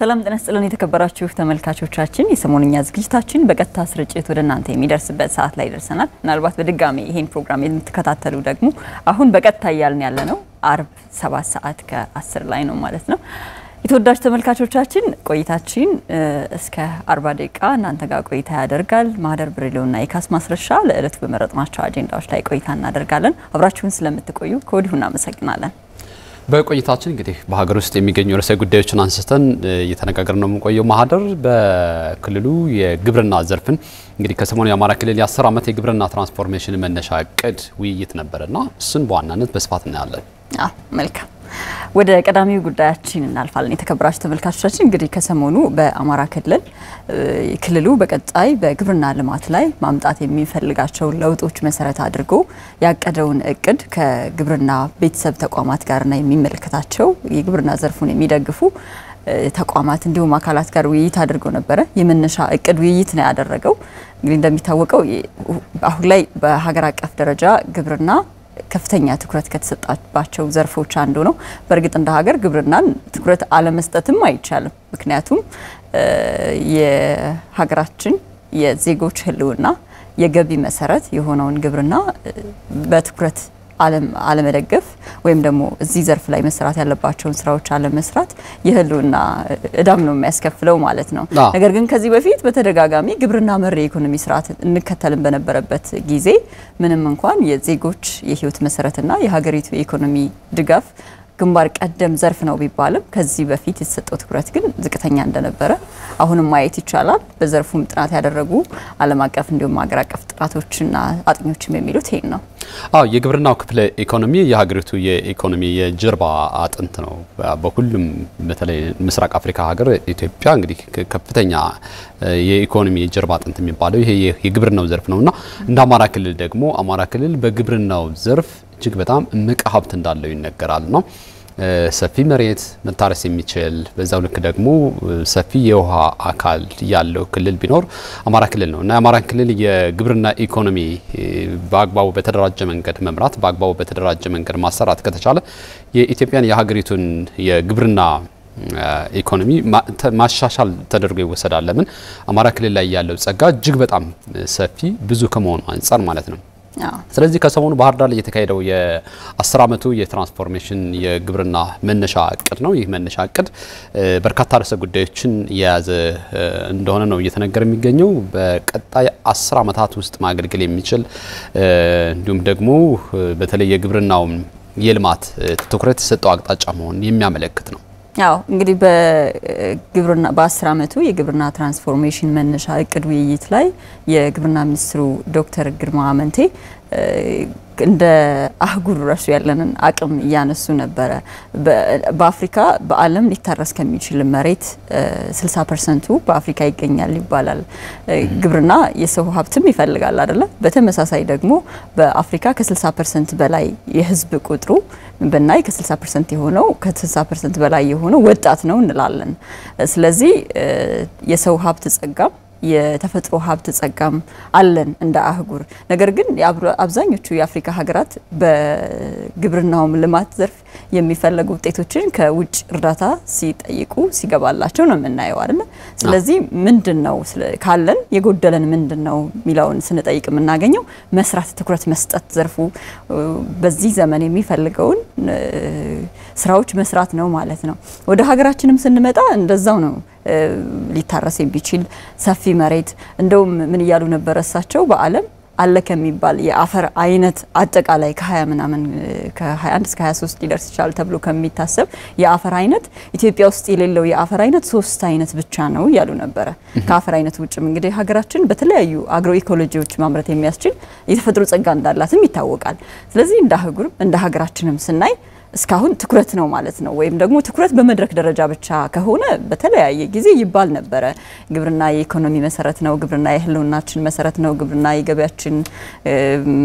ሰላም ጤና ይስጥልን የተከበራችሁ ተመልካቾቻችን የሰሞንኛ ዝግጅታችን በቀጥታ ስርጭት ወደ እናንተ የሚደርስበት ሰዓት ላይ ደርሰናል። ምናልባት በድጋሚ ይሄን ፕሮግራም የምትከታተሉ ደግሞ አሁን በቀጥታ ያልን ያለነው አርብ 7 ሰዓት ከ10 ላይ ነው ማለት ነው። የተወዳጅ ተመልካቾቻችን ቆይታችን እስከ 40 ደቂቃ እናንተ ጋር ቆይታ ያደርጋል። ማህደር ብሬሎና የካስ ማስረሻ ለዕለቱ በመረጥናቸው አጀንዳዎች ላይ ቆይታ እናደርጋለን። አብራችሁን ስለምትቆዩ ከወዲሁ እናመሰግናለን። በቆይታችን እንግዲህ በሀገር ውስጥ የሚገኙ ርዕሰ ጉዳዮችን አንስተን እየተነጋገርን ነው የምንቆየው። ማህደር በክልሉ የግብርና ዘርፍን እንግዲህ ከሰሞኑ የአማራ ክልል የ10 ዓመት የግብርና ትራንስፎርሜሽን መነሻ እቅድ ውይይት ነበርና እሱን በዋናነት በስፋት እናያለን። መልካም ወደ ቀዳሚው ጉዳያችን እናልፋለን። የተከበራችሁ ተመልካቾቻችን እንግዲህ ከሰሞኑ በአማራ ክልሉ በቀጣይ በግብርና ልማት ላይ ማምጣት የሚፈልጋቸው ለውጦች መሰረት አድርጎ ያቀደውን እቅድ ከግብርና ቤተሰብ ተቋማት ጋርና የሚመለከታቸው የግብርና ዘርፉን የሚደግፉ ተቋማት እንዲሁም አካላት ጋር ውይይት አድርጎ ነበር። የመነሻ እቅድ ውይይት ነው ያደረገው። እንግዲህ እንደሚታወቀው አሁን ላይ በሀገር አቀፍ ደረጃ ግብርና ከፍተኛ ትኩረት ከተሰጣባቸው ዘርፎች አንዱ ነው። በእርግጥ እንደ ሀገር ግብርናን ትኩረት አለመስጠትም አይቻልም። ምክንያቱም የሀገራችን የዜጎች ህልውና የገቢ መሰረት የሆነውን ግብርና በትኩረት አለመደገፍ ወይም ደግሞ እዚህ ዘርፍ ላይ መስራት ያለባቸውን ስራዎች አለመስራት የህልውና እዳም ነው የሚያስከፍለው ማለት ነው። ነገር ግን ከዚህ በፊት በተደጋጋሚ ግብርና መር የኢኮኖሚ ስርዓት እንከተልን በነበረበት ጊዜ ምንም እንኳን የዜጎች የህይወት መሰረትና የሀገሪቱ የኢኮኖሚ ድጋፍ ግንባር ቀደም ዘርፍ ነው ቢባልም ከዚህ በፊት የተሰጠው ትኩረት ግን ዝቅተኛ እንደነበረ አሁንም ማየት ይቻላል። በዘርፉም ጥናት ያደረጉ ዓለም አቀፍ እንዲሁም ሀገር አቀፍ ጥናቶችና አጥኞችም የሚሉት ይሄን ነው። የግብርናው ክፍለ ኢኮኖሚ የሀገሪቱ የኢኮኖሚ የጀርባ አጥንት ነው። በሁሉም በተለይ ምስራቅ አፍሪካ ሀገር ኢትዮጵያ እንግዲህ ከፍተኛ የኢኮኖሚ የጀርባ አጥንት የሚባለው ይሄ የግብርናው ዘርፍ ነውና እንደ አማራ ክልል ደግሞ አማራ ክልል በግብርናው ዘርፍ እጅግ በጣም እምቅ ሀብት እንዳለው ይነገራል ነው። ሰፊ መሬት መታረስ የሚችል በዛው ልክ ደግሞ ሰፊ የውሃ አካል ያለው ክልል ቢኖር አማራ ክልል ነው እና የአማራ ክልል የግብርና ኢኮኖሚ በአግባቡ በተደራጀ መንገድ መምራት በአግባቡ በተደራጀ መንገድ ማሰራት ከተቻለ የኢትዮጵያን የሀገሪቱን የግብርና ኢኮኖሚ ማሻሻል ተደርጎ ይወሰዳል። ለምን አማራ ክልል ላይ ያለው ጸጋ እጅግ በጣም ሰፊ ብዙ ከመሆኑ አንፃር ማለት ነው። ስለዚህ ከሰሞኑ ባህር ዳር ላይ የተካሄደው የ10 ዓመቱ የትራንስፎርሜሽን የግብርና መነሻ እቅድ ነው። ይህ መነሻ እቅድ በርካታ ርዕሰ ጉዳዮችን የያዘ እንደሆነ ነው እየተነገረ የሚገኘው። በቀጣይ 10 ዓመታት ውስጥ ማገልገል የሚችል እንዲሁም ደግሞ በተለይ የግብርናው የልማት ትኩረት የሰጠው አቅጣጫ መሆኑን የሚያመለክት ነው። እንግዲህ በግብርና በ10 ዓመቱ የግብርና ትራንስፎርሜሽን መነሻ እቅድ ውይይት ላይ የግብርና ሚኒስትሩ ዶክተር ግርማ አመንቴ እንደ አህጉር ራሱ ያለንን አቅም ያነሱ ነበር። በአፍሪካ በዓለም ሊታረስ ከሚችል መሬት 60% በአፍሪካ ይገኛል ይባላል። ግብርና የሰው ሀብትም ይፈልጋል አይደለ? በተመሳሳይ ደግሞ በአፍሪካ ከ60% በላይ የህዝብ ቁጥሩ በእናይ ከ60% የሆነው ከ60% በላይ የሆነው ወጣት ነው እንላለን። ስለዚህ የሰው ሀብት ጸጋም የተፈጥሮ ሀብት ጸጋም አለን እንደ አህጉር። ነገር ግን አብዛኞቹ የአፍሪካ ሀገራት በግብርናው ልማት ዘርፍ የሚፈልጉ ውጤቶችን ከውጭ እርዳታ ሲጠይቁ ሲገባላቸው ነው የምናየው አይደል? ስለዚህ ምንድነው ካለን የጎደለን ምንድነው ሚላውን ስንጠይቅ የምናገኘው መስራት ትኩረት መስጠት ዘርፉ በዚህ ዘመን የሚፈልገውን ስራዎች መስራት ነው ማለት ነው። ወደ ሀገራችንም ስንመጣ እንደዛው ነው። ሊታረስ የሚችል ሰፊ መሬት እንደውም ምን ይያሉ ነበር እሳቸው በዓለም አለ ከሚባል የአፈር አይነት አጠቃላይ ከ21 እስከ 23 ሊደርስ ይችላል ተብሎ ከሚታሰብ የአፈር አይነት ኢትዮጵያ ውስጥ የሌለው የአፈር አይነት 3 አይነት ብቻ ነው ያሉ ነበር። ከአፈር አይነት ውጭም እንግዲህ ሀገራችን በተለያዩ አግሮ ኢኮሎጂዎች ማምረት የሚያስችል የተፈጥሮ ጸጋ እንዳላትም ይታወቃል። ስለዚህ እንደ አህጉር እንደ ሀገራችንም ስናይ እስካሁን ትኩረት ነው ማለት ነው። ወይም ደግሞ ትኩረት በመድረክ ደረጃ ብቻ ከሆነ በተለያየ ጊዜ ይባል ነበር ግብርና የኢኮኖሚ መሰረት ነው፣ ግብርና የህልውናችን መሰረት ነው፣ ግብርና የገበያችን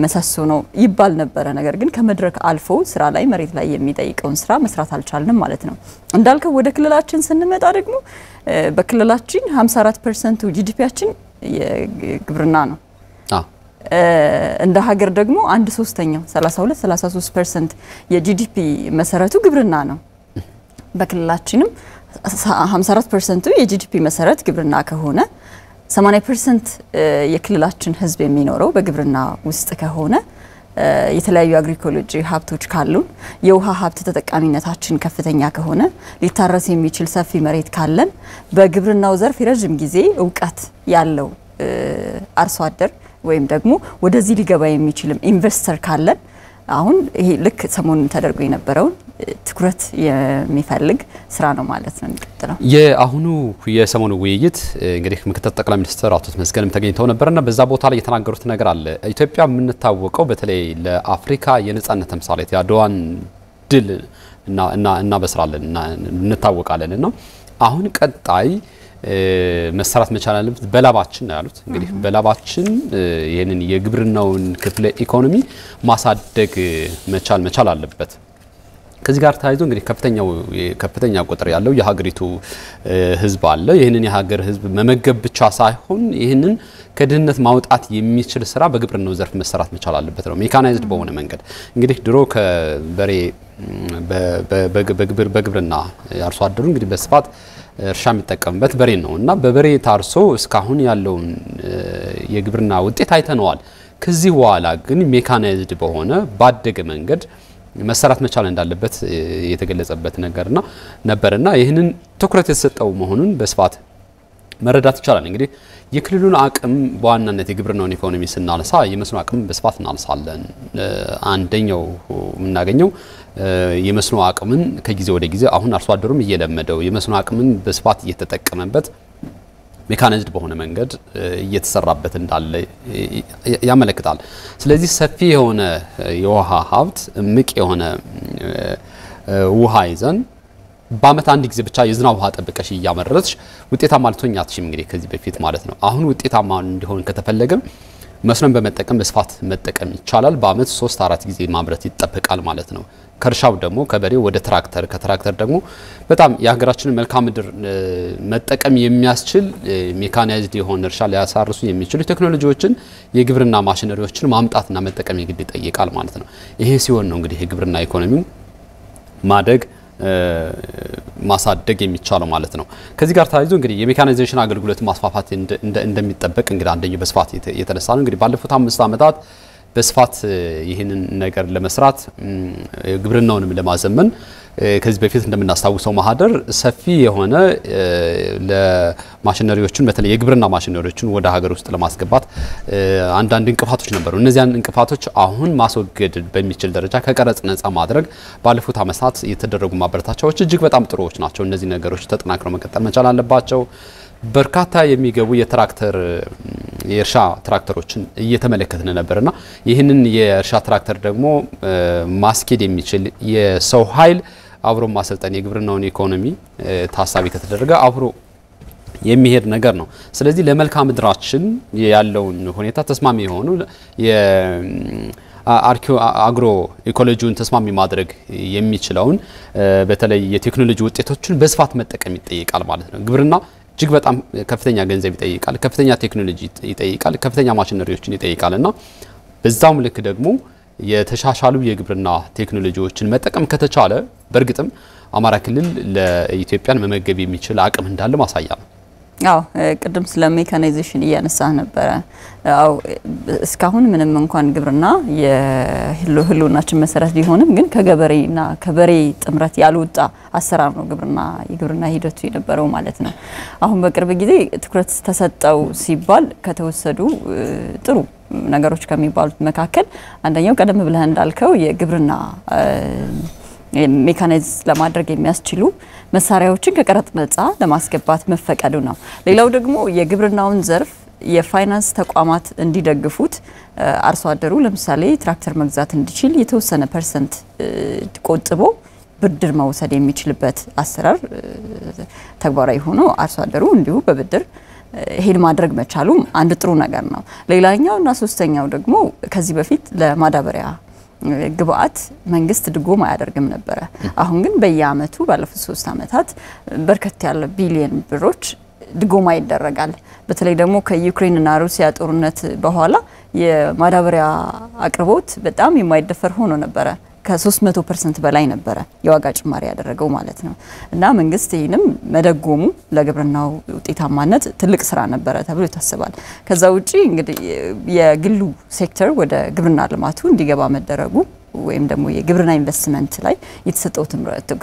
መሰሶ ነው ይባል ነበር። ነገር ግን ከመድረክ አልፎ ስራ ላይ መሬት ላይ የሚጠይቀውን ስራ መስራት አልቻልንም ማለት ነው። እንዳልከው ወደ ክልላችን ስንመጣ ደግሞ በክልላችን 54% ጂዲፒያችን የግብርና ነው። እንደ ሀገር ደግሞ 1/3 32-33% የጂዲፒ መሰረቱ ግብርና ነው። በክልላችንም 54% የጂዲፒ መሰረት ግብርና ከሆነ 80% የክልላችን ህዝብ የሚኖረው በግብርና ውስጥ ከሆነ የተለያዩ አግሪኮሎጂ ሀብቶች ካሉን የውሃ ሀብት ተጠቃሚነታችን ከፍተኛ ከሆነ ሊታረስ የሚችል ሰፊ መሬት ካለን በግብርናው ዘርፍ የረጅም ጊዜ ዕውቀት ያለው አርሶ አደር ወይም ደግሞ ወደዚህ ሊገባ የሚችልም ኢንቨስተር ካለን አሁን ይሄ ልክ ሰሞኑን ተደርጎ የነበረው ትኩረት የሚፈልግ ስራ ነው ማለት ነው የሚቀጥለው። የአሁኑ የሰሞኑ ውይይት እንግዲህ ምክትል ጠቅላይ ሚኒስትር አቶ ተመስገንም ተገኝተው ነበርና በዛ ቦታ ላይ የተናገሩት ነገር አለ። ኢትዮጵያ የምንታወቀው በተለይ ለአፍሪካ የነጻነት ተምሳሌት ያድዋን ድል እና በስራለን እንታወቃለንና አሁን ቀጣይ መሰራት መቻል አለበት በላባችን ያሉት እንግዲህ በላባችን ይሄንን የግብርናውን ክፍለ ኢኮኖሚ ማሳደግ መቻል አለበት። ከዚህ ጋር ታይዞ እንግዲህ ከፍተኛ ቁጥር ያለው የሀገሪቱ ህዝብ አለ። ይሄንን የሀገር ህዝብ መመገብ ብቻ ሳይሆን ይሄንን ከድህነት ማውጣት የሚችል ስራ በግብርናው ዘርፍ መሰራት መቻል አለበት ነው ሜካናይዝድ በሆነ መንገድ። እንግዲህ ድሮ ከበሬ በግብርና አርሶ አደሩ እንግዲህ በስፋት እርሻ የሚጠቀምበት በሬ ነውና በበሬ ታርሶ እስካሁን ያለውን የግብርና ውጤት አይተነዋል። ከዚህ በኋላ ግን ሜካናይዝድ በሆነ ባደገ መንገድ መሰራት መቻል እንዳለበት የተገለጸበት ነበርና ይህንን ትኩረት የተሰጠው መሆኑን በስፋት መረዳት ይቻላል። እንግዲህ የክልሉን አቅም በዋናነት የግብርናውን ኢኮኖሚ ስናነሳ የመስኖ አቅም በስፋት እናነሳለን። አንደኛው የምናገኘው የመስኖ አቅምን ከጊዜ ወደ ጊዜ አሁን አርሶ አደሩም እየለመደው የመስኖ አቅምን በስፋት እየተጠቀመበት ሜካናይዝድ በሆነ መንገድ እየተሰራበት እንዳለ ያመለክታል። ስለዚህ ሰፊ የሆነ የውሃ ሀብት እምቅ የሆነ ውሃ ይዘን በአመት አንድ ጊዜ ብቻ የዝናብ ውሃ ጠብቀሽ እያመረትሽ ውጤታማ ልትሆኚ አትችይም እንግዲህ ከዚህ በፊት ማለት ነው። አሁን ውጤታማ እንዲሆን ከተፈለገ መስኖን በመጠቀም በስፋት መጠቀም ይቻላል። በአመት 3-4 ጊዜ ማምረት ይጠበቃል ማለት ነው። ከርሻው ደግሞ ከበሬው ወደ ትራክተር ከትራክተር ደግሞ በጣም የሀገራችንን መልክዓ ምድር መጠቀም የሚያስችል ሜካናይዝድ የሆነ እርሻ ሊያሳርሱ የሚችሉ ቴክኖሎጂዎችን የግብርና ማሽነሪዎችን ማምጣትና መጠቀም ይግድ ይጠይቃል ማለት ነው። ይሄ ሲሆን ነው እንግዲህ የግብርና ኢኮኖሚው ማደግ ማሳደግ የሚቻለው ማለት ነው። ከዚህ ጋር ታይዞ እንግዲህ የሜካናይዜሽን አገልግሎት ማስፋፋት እንደሚጠበቅ እንግዲህ አንደኛው በስፋት የተነሳ ነው። እንግዲህ ባለፉት 5 አመታት በስፋት ይህንን ነገር ለመስራት ግብርናውንም ለማዘመን ከዚህ በፊት እንደምናስታውሰው ማህደር ሰፊ የሆነ ለማሽነሪዎችን በተለይ የግብርና ማሽነሪዎችን ወደ ሀገር ውስጥ ለማስገባት አንዳንድ እንቅፋቶች ነበሩ። እነዚያን እንቅፋቶች አሁን ማስወገድ በሚችል ደረጃ ከቀረጽ ነፃ ማድረግ ባለፉት አመታት የተደረጉ ማበረታቻዎች እጅግ በጣም ጥሩዎች ናቸው። እነዚህ ነገሮች ተጠናክረው መቀጠል መቻል አለባቸው። በርካታ የሚገቡ የእርሻ ትራክተሮችን እየተመለከትን ነበርና ይህንን የእርሻ ትራክተር ደግሞ ማስኬድ የሚችል የሰው ኃይል አብሮ ማሰልጠን የግብርናውን ኢኮኖሚ ታሳቢ ከተደረገ አብሮ የሚሄድ ነገር ነው። ስለዚህ ለመልክዓ ምድራችን ያለውን ሁኔታ ተስማሚ የሆኑ አግሮ ኢኮሎጂውን ተስማሚ ማድረግ የሚችለውን በተለይ የቴክኖሎጂ ውጤቶችን በስፋት መጠቀም ይጠይቃል ማለት ነው። ግብርና እጅግ በጣም ከፍተኛ ገንዘብ ይጠይቃል፣ ከፍተኛ ቴክኖሎጂ ይጠይቃል፣ ከፍተኛ ማሽነሪዎችን ይጠይቃልና በዛውም ልክ ደግሞ የተሻሻሉ የግብርና ቴክኖሎጂዎችን መጠቀም ከተቻለ በእርግጥም አማራ ክልል ለኢትዮጵያን መመገብ የሚችል አቅም እንዳለ ማሳያ ነው። አዎ ቅድም ስለ ሜካናይዜሽን እያነሳ ነበር። አዎ እስካሁን ምንም እንኳን ግብርና የህልውናችን መሰረት ቢሆንም ግን ከገበሬና ከበሬ ጥምረት ያልወጣ አሰራር ነው የግብርና ሂደቱ የነበረው ማለት ነው። አሁን በቅርብ ጊዜ ትኩረት ተሰጠው ሲባል ከተወሰዱ ጥሩ ነገሮች ከሚባሉት መካከል አንደኛው ቀደም ብለህ እንዳልከው የግብርና ሜካናይዝ ለማድረግ የሚያስችሉ መሳሪያዎችን ከቀረጥ ነፃ ለማስገባት መፈቀዱ ነው። ሌላው ደግሞ የግብርናውን ዘርፍ የፋይናንስ ተቋማት እንዲደግፉት አርሶ አደሩ ለምሳሌ ትራክተር መግዛት እንዲችል የተወሰነ ፐርሰንት ቆጥቦ ብድር መውሰድ የሚችልበት አሰራር ተግባራዊ ሆኖ አርሶ አደሩ እንዲሁ በብድር ሄድ ማድረግ መቻሉም አንድ ጥሩ ነገር ነው። ሌላኛውና ሶስተኛው ደግሞ ከዚህ በፊት ለማዳበሪያ ግብአት መንግስት ድጎማ ያደርግም ነበር። አሁን ግን በየአመቱ ባለፉት 3 አመታት በርከት ያለ ቢሊየን ብሮች ድጎማ ይደረጋል። በተለይ ደግሞ ከዩክሬንና ሩሲያ ጦርነት በኋላ የማዳበሪያ አቅርቦት በጣም የማይደፈር ሆኖ ነበር። ከ300% በላይ ነበረ የዋጋ ጭማሪ ያደረገው ማለት ነው እና መንግስት ይሄንም መደጎሙ ለግብርናው ውጤታማነት ትልቅ ስራ ነበረ ተብሎ ይታሰባል ከዛ ውጪ እንግዲህ የግሉ ሴክተር ወደ ግብርና ልማቱ እንዲገባ መደረጉ ወይም ደግሞ የግብርና ኢንቨስትመንት ላይ የተሰጠው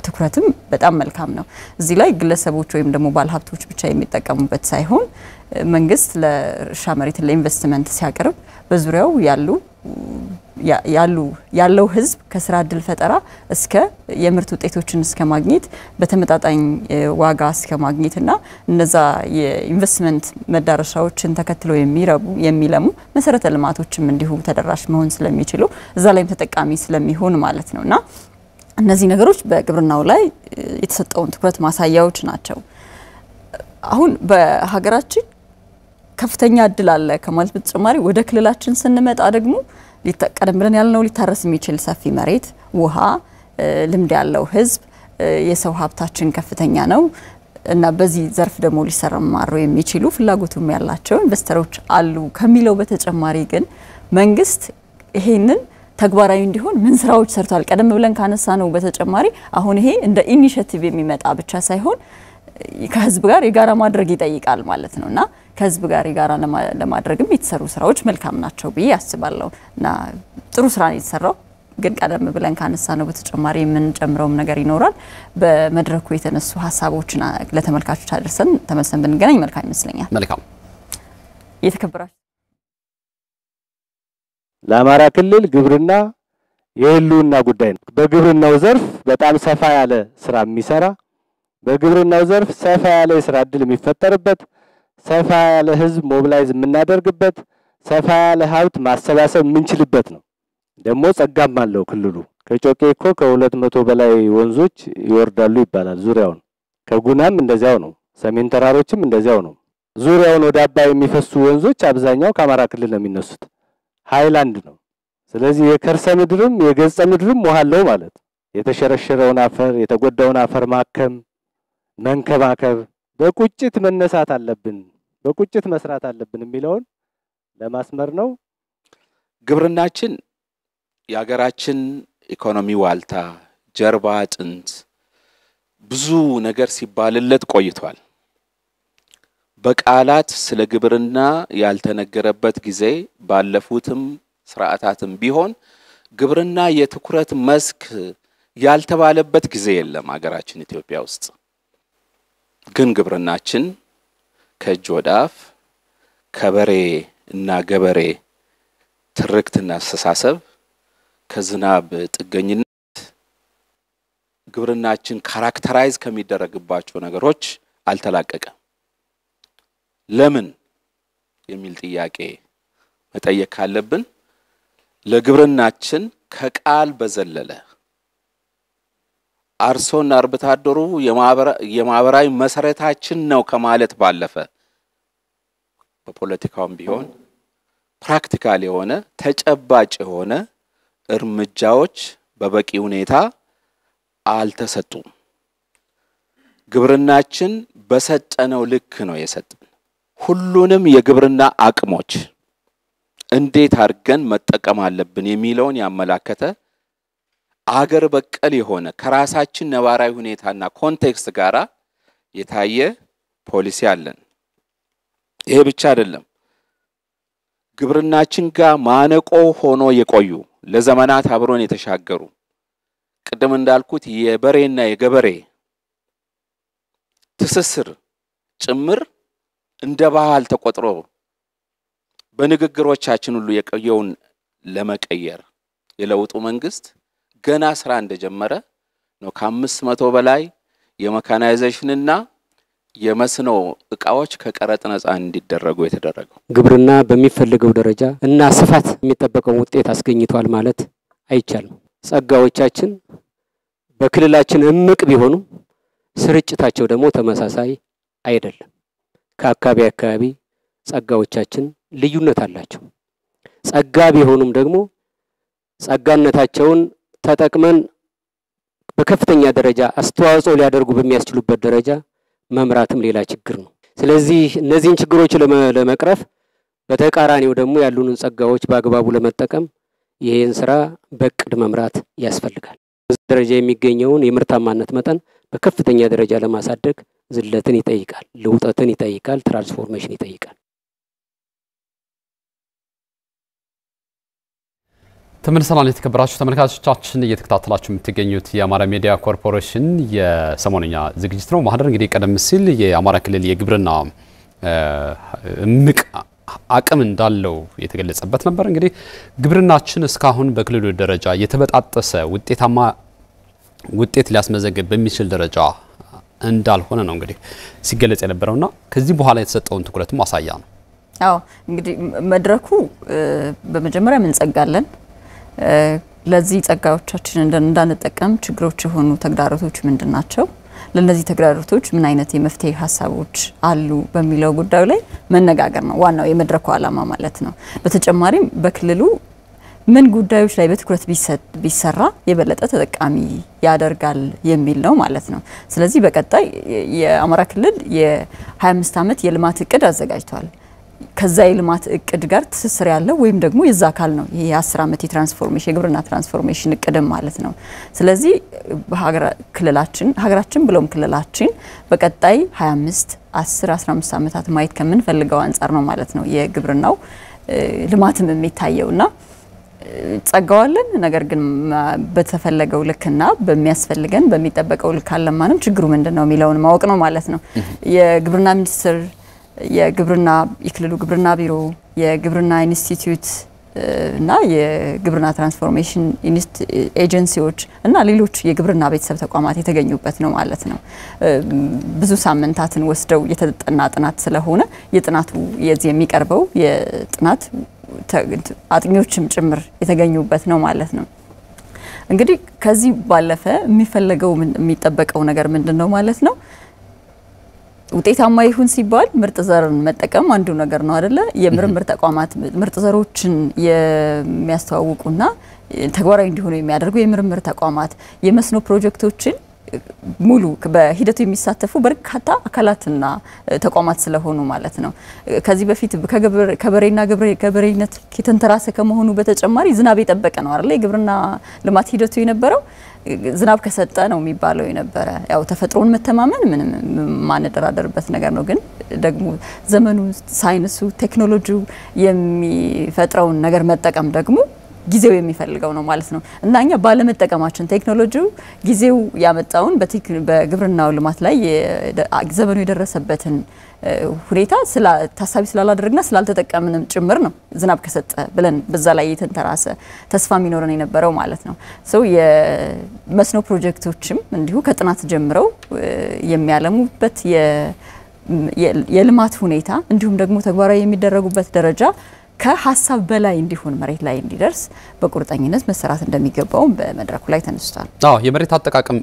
ትኩረትም በጣም መልካም ነው እዚህ ላይ ግለሰቦች ወይም ደግሞ ባለሀብቶች ብቻ የሚጠቀሙበት ሳይሆን መንግስት ለእርሻ መሬት ለኢንቨስትመንት ሲያቀርብ በዙሪያው ያለው ህዝብ ከስራ እድል ፈጠራ እስከ የምርት ውጤቶችን እስከ ማግኘት በተመጣጣኝ ዋጋ እስከ ማግኘትና እነዛ የኢንቨስትመንት መዳረሻዎችን ተከትለው የሚለሙ መሰረተ ልማቶችም እንዲሁ ተደራሽ መሆን ስለሚችሉ እዛ ላይም ተጠቃሚ ስለሚሆን ማለት ነውና እነዚህ ነገሮች በግብርናው ላይ የተሰጠውን ትኩረት ማሳያዎች ናቸው አሁን በሀገራችን ከፍተኛ እድል አለ ከማለት በተጨማሪ ወደ ክልላችን ስንመጣ ደግሞ ሊተቀደም ብለን ያልነው ሊታረስ የሚችል ሰፊ መሬት ውሃ ልምድ ያለው ህዝብ የሰው ሀብታችን ከፍተኛ ነው እና በዚህ ዘርፍ ደግሞ ሊሰማሩ የሚችሉ ፍላጎቱም ያላቸው ኢንቨስተሮች አሉ ከሚለው በተጨማሪ ግን መንግስት ይሄንን ተግባራዊ እንዲሆን ምን ስራዎች ሰርቷል ቀደም ብለን ካነሳ ነው በተጨማሪ አሁን ይሄ እንደ ኢኒሺዬቲቭ የሚመጣ ብቻ ሳይሆን ከህዝብ ጋር የጋራ ማድረግ ይጠይቃል ማለት ነውና ከህዝብ ጋር የጋራ ለማድረግም የተሰሩ ስራዎች መልካም ናቸው ብዬ አስባለሁ እና ጥሩ ስራ ነው የተሰራው ግን ቀደም ብለን ካነሳ ነው በተጨማሪ ምን ጨምረውም ነገር ይኖራል በመድረኩ የተነሱ ሐሳቦችና ለተመልካቾች አድርሰን ተመልሰን ብንገናኝ መልካም ይመስለኛል መልካም የተከበራችሁ ለአማራ ክልል ግብርና የህልውና ጉዳይ ነው በግብርናው ዘርፍ በጣም ሰፋ ያለ ስራ የሚሰራ በግብርናው ዘርፍ ሰፋ ያለ የስራ እድል የሚፈጠርበት ሰፋ ያለ ህዝብ ሞቢላይዝ የምናደርግበት ሰፋ ያለ ሀብት ማሰባሰብ የምንችልበት ነው ደግሞ ጸጋም አለው ክልሉ ከጮቄ እኮ ከ200 በላይ ወንዞች ይወርዳሉ ይባላል ዙሪያውን ከጉናም እንደዚያው ነው ሰሜን ተራሮችም እንደዚያው ነው ዙሪያውን ወደ አባይ የሚፈሱ ወንዞች አብዛኛው ከአማራ ክልል ነው የሚነሱት ሃይላንድ ነው ስለዚህ የከርሰ ምድርም የገጸ ምድርም ውሃ አለው ማለት የተሸረሸረውን አፈር የተጎዳውን አፈር ማከም መንከባከብ በቁጭት መነሳት አለብን በቁጭት መስራት አለብን የሚለውን ለማስመር ነው ግብርናችን ያገራችን ኢኮኖሚ ዋልታ ጀርባ አጥንት ብዙ ነገር ሲባልለት ቆይቷል በቃላት ስለ ግብርና ያልተነገረበት ጊዜ ባለፉትም ስርዓታትም ቢሆን ግብርና የትኩረት መስክ ያልተባለበት ጊዜ የለም ሀገራችን ኢትዮጵያ ውስጥ ግን ግብርናችን ከእጅ ወደ አፍ ከበሬ እና ገበሬ ትርክትና አስተሳሰብ ከዝናብ ጥገኝነት ግብርናችን ካራክተራይዝ ከሚደረግባቸው ነገሮች አልተላቀቀም ለምን የሚል ጥያቄ መጠየቅ ካለብን ለግብርናችን ከቃል በዘለለ አርሶና አርብቶ አደሩ የማህበራዊ መሰረታችን ነው ከማለት ባለፈ በፖለቲካውም ቢሆን ፕራክቲካል የሆነ ተጨባጭ የሆነ እርምጃዎች በበቂ ሁኔታ አልተሰጡም ግብርናችን በሰጠነው ልክ ነው የሰጠን ሁሉንም የግብርና አቅሞች እንዴት አድርገን መጠቀም አለብን የሚለውን ያመላከተ አገር በቀል የሆነ ከራሳችን ነባራዊ ሁኔታና ኮንቴክስት ጋራ የታየ ፖሊሲ አለን ይሄ ብቻ አይደለም ግብርናችን ጋር ማነቆ ሆኖ የቆዩ ለዘመናት አብሮን የተሻገሩ ቀደም እንዳልኩት የበሬና የገበሬ ትስስር ጭምር እንደ ባህል ተቆጥሮ በንግግሮቻችን ሁሉ የቆየውን ለመቀየር የለውጡ መንግስት ገና ስራ እንደጀመረ ነው ከ500 በላይ የሜካናይዜሽንና የመስኖ እቃዎች ከቀረጥ ነፃ እንዲደረጉ የተደረገው ግብርና በሚፈልገው ደረጃ እና ስፋት የሚጠበቀው ውጤት አስገኝቷል ማለት አይቻልም ጸጋዎቻችን በክልላችን እምቅ ቢሆኑ ስርጭታቸው ደግሞ ተመሳሳይ አይደለም ከአካባቢ ጸጋዎቻችን ልዩነት አላቸው ጸጋ ቢሆኑም ደግሞ ጸጋነታቸውን ተጠቅመን በከፍተኛ ደረጃ አስተዋጽኦ ሊያደርጉ በሚያስችሉበት ደረጃ መምራትም ሌላ ችግር ነው ስለዚህ እነዚህን ችግሮች ለመቅረፍ በተቃራኒው ደግሞ ያሉንን ጸጋዎች በአግባቡ ለመጠቀም ይህን ስራ በቅድ መምራት ያስፈልጋል። በዚህ ደረጃ የሚገኘውን የምርታማነት መጠን በከፍተኛ ደረጃ ለማሳደግ ዝለትን ይጠይቃል፣ ለውጠትን ይጠይቃል፣ ትራንስፎርሜሽን ይጠይቃል። ተመልሰናል። የተከበራችሁ ተመልካቾቻችን እየተከታተላችሁ የምትገኙት የአማራ ሚዲያ ኮርፖሬሽን የሰሞንኛ ዝግጅት ነው። ማህደር እንግዲህ ቀደም ሲል የአማራ ክልል የግብርና እምቅ አቅም እንዳለው የተገለጸበት ነበር። እንግዲህ ግብርናችን እስካሁን በክልሉ ደረጃ የተበጣጠሰ ውጤታማ ውጤት ሊያስመዘግብ በሚችል ደረጃ እንዳልሆነ ነው እንግዲህ ሲገለጽ የነበረውና ከዚህ በኋላ የተሰጠውን ትኩረት ማሳያ ነው። አዎ እንግዲህ መድረኩ በመጀመሪያ ምን ጸጋለን ለዚህ ጸጋዎቻችን እንዳንጠቀም ችግሮች የሆኑ ተግዳሮቶች ምንድናቸው? ለነዚህ ተግዳሮቶች ምን አይነት የመፍትሄ ሀሳቦች አሉ በሚለው ጉዳይ ላይ መነጋገር ነው ዋናው የመድረኩ ዓላማ ማለት ነው። በተጨማሪም በክልሉ ምን ጉዳዮች ላይ በትኩረት ቢሰራ የበለጠ ተጠቃሚ ያደርጋል የሚል ነው ማለት ነው። ስለዚህ በቀጣይ የአማራ ክልል የ25 ዓመት የልማት እቅድ አዘጋጅቷል። ከዛ የልማት እቅድ ጋር ትስስር ያለው ወይም ደግሞ የዛ አካል ነው ይሄ የ10 ዓመት የትራንስፎርሜሽን የግብርና ትራንስፎርሜሽን እቅድም ማለት ነው። ስለዚህ ሀገራችን ብሎም ክልላችን በቀጣይ 25 10 15 ዓመታት ማየት ከምንፈልገው አንፃር ነው ማለት ነው የግብርናው ልማትም የሚታየውና ጸጋዋለን ነገር ግን በተፈለገው ልክና በሚያስፈልገን በሚጠበቀው ልክ አለማንም ችግሩ ምንድነው የሚለውን ማወቅ ነው ማለት ነው። የግብርና ሚኒስቴር የክልሉ ግብርና ቢሮ የግብርና ኢንስቲትዩት እና የግብርና ትራንስፎርሜሽን ኤጀንሲዎች እና ሌሎች የግብርና ቤተሰብ ተቋማት የተገኙበት ነው ማለት ነው። ብዙ ሳምንታትን ወስደው የተጠና ጥናት ስለሆነ የጥናቱ የዚህ የሚቀርበው የጥናት አጥኚዎችም ጭምር የተገኙበት ነው ማለት ነው። እንግዲህ ከዚህ ባለፈ የሚፈልገው የሚጠበቀው ነገር ምንድነው ማለት ነው? ውጤታማ ይሁን ሲባል ምርጥ ዘርን መጠቀም አንዱ ነገር ነው አይደለ? የምርምር ተቋማት ምርጥ ዘሮችን የሚያስተዋውቁና ተግባራዊ እንዲሆኑ የሚያደርጉ የምርምር ተቋማት የመስኖ ፕሮጀክቶችን ሙሉ በሂደቱ የሚሳተፉ በርካታ አካላትና ተቋማት ስለሆኑ ማለት ነው። ከዚህ በፊት ከበሬና ገበሬነት ከተንተራሰ ከመሆኑ በተጨማሪ ዝናብ የጠበቀ ነው አይደል? የግብርና ልማት ሂደቱ የነበረው ዝናብ ከሰጠ ነው የሚባለው የነበረ ያው ተፈጥሮን መተማመን ምንም ማነደራደርበት ነገር ነው። ግን ደግሞ ዘመኑ ሳይንሱ ቴክኖሎጂው የሚፈጥረውን ነገር መጠቀም ደግሞ ጊዜው የሚፈልገው ነው ማለት ነው። እና እኛ ባለመጠቀማችን ቴክኖሎጂው ጊዜው ያመጣውን በግብርናው ልማት ላይ ዘመኑ የደረሰበትን ሁኔታ ታሳቢ ስላላደረግና ስላልተጠቀምንም ጭምር ነው ዝናብ ከሰጠ ብለን በዛ ላይ የተንተራሰ ተስፋ የሚኖረን የነበረው ማለት ነው። የመስኖ ፕሮጀክቶችም እንዲሁ ከጥናት ጀምረው የሚያለሙበት የልማት ሁኔታ እንዲሁም ደግሞ ተግባራዊ የሚደረጉበት ደረጃ ከሐሳብ በላይ እንዲሆን መሬት ላይ እንዲደርስ በቁርጠኝነት መሰራት እንደሚገባው በመድረኩ ላይ ተነስቷል። የመሬት አጠቃቀም